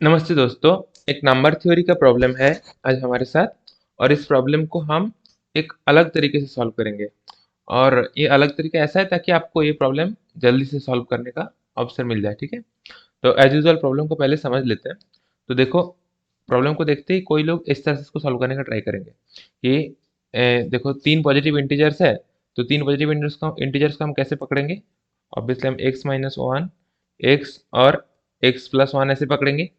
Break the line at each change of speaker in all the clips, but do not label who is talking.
नमस्ते दोस्तों। एक नंबर थ्योरी का प्रॉब्लम है आज हमारे साथ। और इस प्रॉब्लम को हम एक अलग तरीके से सॉल्व करेंगे। और ये अलग तरीका ऐसा है ताकि आपको ये प्रॉब्लम जल्दी से सॉल्व करने का अवसर मिल जाए। ठीक है, तो एज यूजुअल प्रॉब्लम को पहले समझ लेते हैं। तो देखो, प्रॉब्लम को देखते ही कोई लोग इस तरह से इसको सॉल्व करने का ट्राई करेंगे कि देखो तीन पॉजिटिव इंटीजर्स है। तो तीन पॉजिटिव इंटीजर्स को हम कैसे पकड़ेंगे? ऑब्वियसली हम x-1 x और x+1 ऐसे पकड़ेंगे।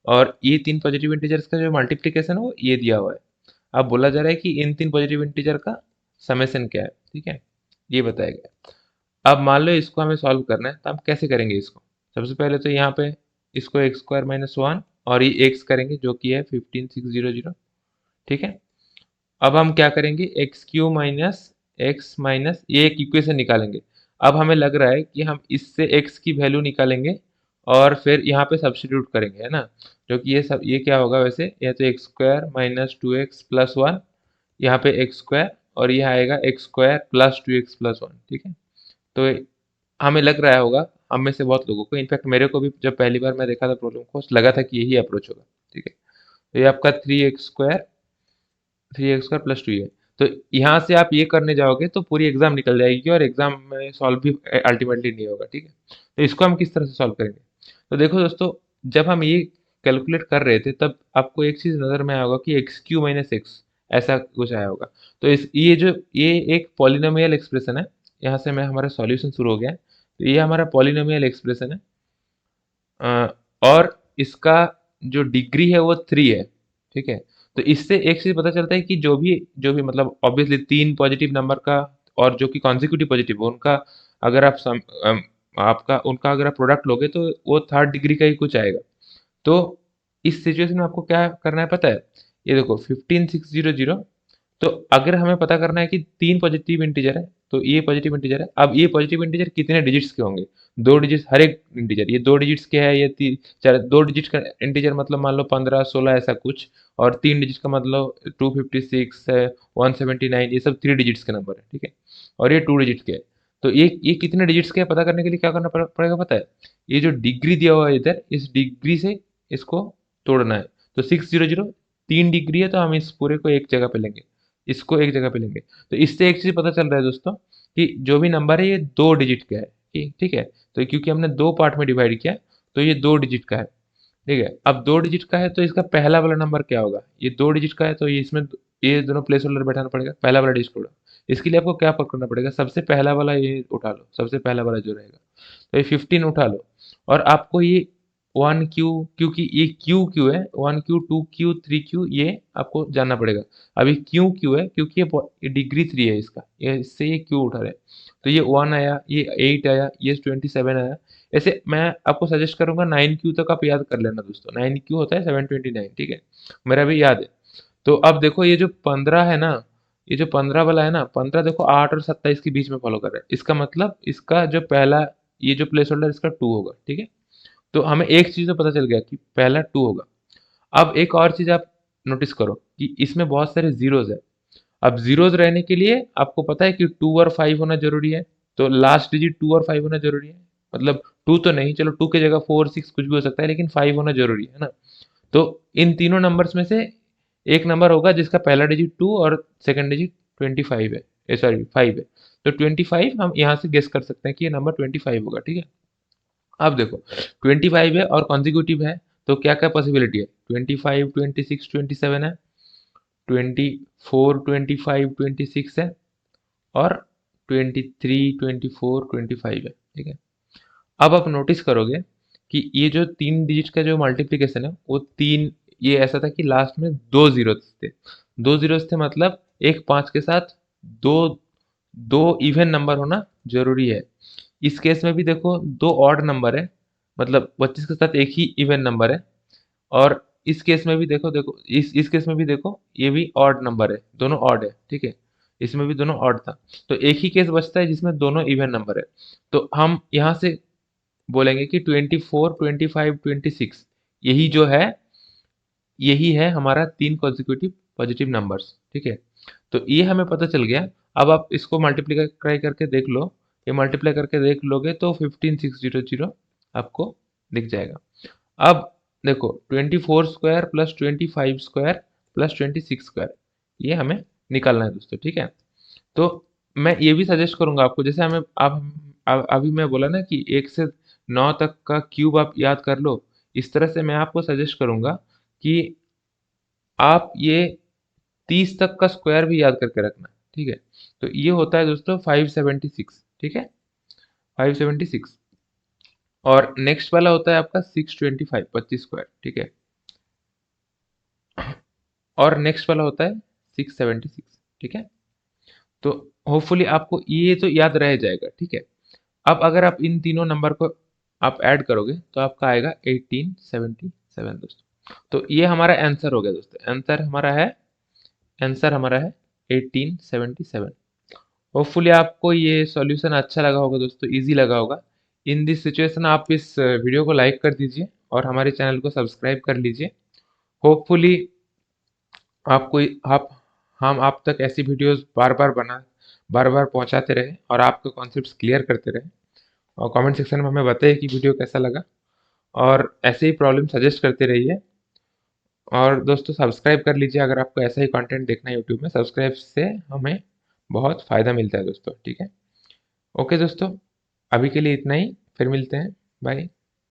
और ये तीन पॉजिटिव इंटीजर्स का जो मल्टीप्लिकेशन है वो ये दिया हुआ है। अब बोला जा रहा है कि इन तीन पॉजिटिव इंटीजर का समेशन क्या है। ठीक है, ये बताया गया। अब मान लो इसको हमें सॉल्व करना है, तो हम कैसे करेंगे इसको? सबसे पहले तो यहाँ पे इसको x² - 1 और ये x करेंगे जो कि है 15,600। ठीक है, अब हम क्या करेंगे, x³ - x ये एक इक्वेशन निकालेंगे। अब हमें लग रहा है कि हम इससे x की वैल्यू निकालेंगे और फिर यहाँ पे सब्स्टिट्यूट करेंगे, है ना? जो कि ये क्या होगा वैसे, ये तो x² - 2x+1, यहाँ पे x² और ये आएगा x² + 2x+1। ठीक है, तो हमें लग रहा होगा, हम में से बहुत लोगों को, इनफैक्ट मेरे को भी जब पहली बार मैं देखा था प्रॉब्लम को लगा था कि यही अप्रोच होगा। ठीक है, तो ये आपका 3x² + 2 है। तो यहाँ से आप ये करने जाओगे तो पूरी एग्जाम निकल जाएगी और एग्जाम में सॉल्व भी अल्टीमेटली नहीं होगा। ठीक है, तो इसको हम किस तरह से सॉल्व करेंगे? तो देखो दोस्तों, जब हम ये कैलकुलेट कर रहे थे तब आपको एक चीज नजर में आया होगा कि x³ - x ऐसा कुछ आया होगा। तो ये एक पॉलिनोमियल एक्सप्रेशन है। यहाँ से मैं हमारा सॉल्यूशन शुरू हो गया है। तो ये हमारा पॉलिनोमियल एक्सप्रेशन है। और इसका जो डिग्री है वो 3 है। ठीक है, तो इससे एक चीज पता चलता है कि जो भी मतलब ऑब्वियसली तीन पॉजिटिव नंबर का और जो कि कॉन्जिक्यूटिव पॉजिटिव है उनका, अगर आप आपका उनका अगर आप प्रोडक्ट लोगे तो वो थर्ड डिग्री का ही कुछ आएगा। तो इस सिचुएशन में आपको क्या करना है पता है? ये देखो 15,600। तो अगर हमें पता करना है कि तीन पॉजिटिव इंटीजर है, तो ये पॉजिटिव इंटीजर है। अब ये पॉजिटिव इंटीजर कितने डिजिट्स के होंगे? दो डिजिट्स हर एक इंटीजर, ये दो डिजिट्स के है, ये तीन चार, दो डिजिट का इंटीजर मतलब मान लो 15, 16 ऐसा कुछ। और तीन डिजिट का मतलब 256 है, 179, ये सब थ्री डिजिट्स के नंबर है। ठीक है, और ये टू डिजिट के है। तो ये कितने डिजिट्स के है पता करने के लिए क्या करना पड़ेगा पता है? ये जो डिग्री दिया हुआ है इधर, इस डिग्री से इसको तोड़ना है। तो 600 तीन डिग्री है, तो हम इस पूरे को एक जगह पे लेंगे, इसको एक जगह पे लेंगे। तो इससे एक चीज पता चल रहा है दोस्तों कि जो भी नंबर है ये दो डिजिट का है। ठीक है, तो क्योंकि हमने दो पार्ट में डिवाइड किया, तो ये दो डिजिट का है। ठीक है, अब दो डिजिट का है तो इसका पहला वाला नंबर क्या होगा? ये दो डिजिट का है तो ये इसमें ये दोनों प्लेस होल्डर बैठाना पड़ेगा, पहला वाला डिजिट होगा। इसके लिए आपको क्या पकड़ना पड़ेगा? सबसे पहला वाला ये उठा लो, सबसे पहला वाला जो रहेगा। तो ये 15 उठा लो। और आपको ये 1Q, क्योंकि ये क्यू क्यू है, 1Q 2Q 3Q, ये आपको जानना पड़ेगा। अभी क्यू क्यू है क्योंकि ये डिग्री 3 है इसका, ये इससे ये क्यू उठा रहे हैं। तो ये 1 आया, ये 8 आया, ये 27 आया। ऐसे मैं आपको सजेस्ट करूंगा 9Q तक आप याद कर लेना दोस्तों। 9Q होता है 729। ठीक है, मेरा भी याद है। तो अब देखो ये जो 15 है ना, ये जो 15 वाला है ना, 15 देखो 8 और 27 के बीच में फॉलो कर रहा है। इसका मतलब इसका जो पहला ये जो प्लेस होल्डर इसका 2 होगा। ठीक है, तो हमें एक चीज तो पता चल गया कि पहला 2 होगा। अब एक और चीज आप नोटिस करो कि इसमें बहुत सारे जीरोज है। अब जीरोज रहने के लिए आपको पता है कि 2 और 5 होना जरूरी है। तो लास्ट डिजिट 2 और 5 होना जरूरी है। मतलब 2 तो नहीं, चलो 2 की जगह 4 6 कुछ भी हो सकता है, लेकिन 5 होना जरूरी है ना? तो इन तीनों नंबर्स में से एक नंबर होगा जिसका पहला डिजिट 2 और सेकंड डिजिट 25 है, सॉरी 5 है। तो 25 हम यहाँ से गेस कर सकते हैं कि ये नंबर 25 होगा। ठीक है, अब देखो 25 है और कॉन्जिक्यूटिव है, तो क्या क्या पॉसिबिलिटी है? 25 26 27 है, 24 25 26 है, और 23 24 25 है। ठीक है, अब आप नोटिस करोगे कि ये जो तीन डिजिट का जो मल्टीप्लिकेशन है वो तीन, ये ऐसा था कि लास्ट में दो जीरो थे। दो जीरो थे मतलब एक पांच के साथ दो दो इवन नंबर होना जरूरी है। इस केस में भी देखो दो ऑड नंबर है, मतलब 25 के साथ एक ही इवन नंबर है। और इस केस में भी देखो देखो इस केस में भी देखो ये भी ऑड नंबर है, दोनों ऑड है। ठीक है, इसमें भी दोनों ऑड था। तो एक ही केस बचता है जिसमें दोनों इवन नंबर है। तो हम यहाँ से बोलेंगे कि 24 25 26 यही जो है, यही है हमारा तीन कॉन्जिक्यूटिव पॉजिटिव नंबर्स। ठीक है, तो ये हमें पता चल गया। अब आप इसको मल्टीप्लाई करके देख लो, ये मल्टीप्लाई करके देख लोगे तो 15600 आपको दिख जाएगा। अब देखो 24 square plus 25 square plus 26 square, ये हमें निकालना है दोस्तों, ठीक है। तो मैं ये भी सजेस्ट करूंगा आपको, जैसे हमें अभी मैं बोला ना कि 1 से 9 तक का क्यूब आप याद कर लो, इस तरह से मैं आपको सजेस्ट करूंगा कि आप ये 30 तक का स्क्वायर भी याद करके रखना, ठीक है। तो ये होता है दोस्तों 576, ठीक है, 576। और नेक्स्ट वाला होता है आपका 625, 25 स्क्वायर, ठीक है। और नेक्स्ट वाला होता है 676, ठीक है। तो होपफुली आपको ये तो याद रह जाएगा, ठीक है। अब अगर आप इन तीनों नंबर को आप ऐड करोगे तो आपका आएगा 1877 दोस्तों। तो ये हमारा आंसर हो गया दोस्तों, आंसर हमारा है 1877। होपफुली आपको ये सॉल्यूशन अच्छा लगा होगा दोस्तों, इजी लगा होगा। इन दिस सिचुएशन आप इस वीडियो को लाइक कर दीजिए और हमारे चैनल को सब्सक्राइब कर लीजिए। होपफुली आपको आप हम आप तक ऐसी वीडियोस बार बार पहुंचाते रहे और आपके कॉन्सेप्ट्स क्लियर करते रहे। और कमेंट सेक्शन में हमें बताइए कि वीडियो कैसा लगा, और ऐसे ही प्रॉब्लम सजेस्ट करते रहिए। और दोस्तों सब्सक्राइब कर लीजिए अगर आपको ऐसा ही कंटेंट देखना है यूट्यूब में, सब्सक्राइब से हमें बहुत फ़ायदा मिलता है दोस्तों, ठीक है। ओके दोस्तों, अभी के लिए इतना ही, फिर मिलते हैं, बाय।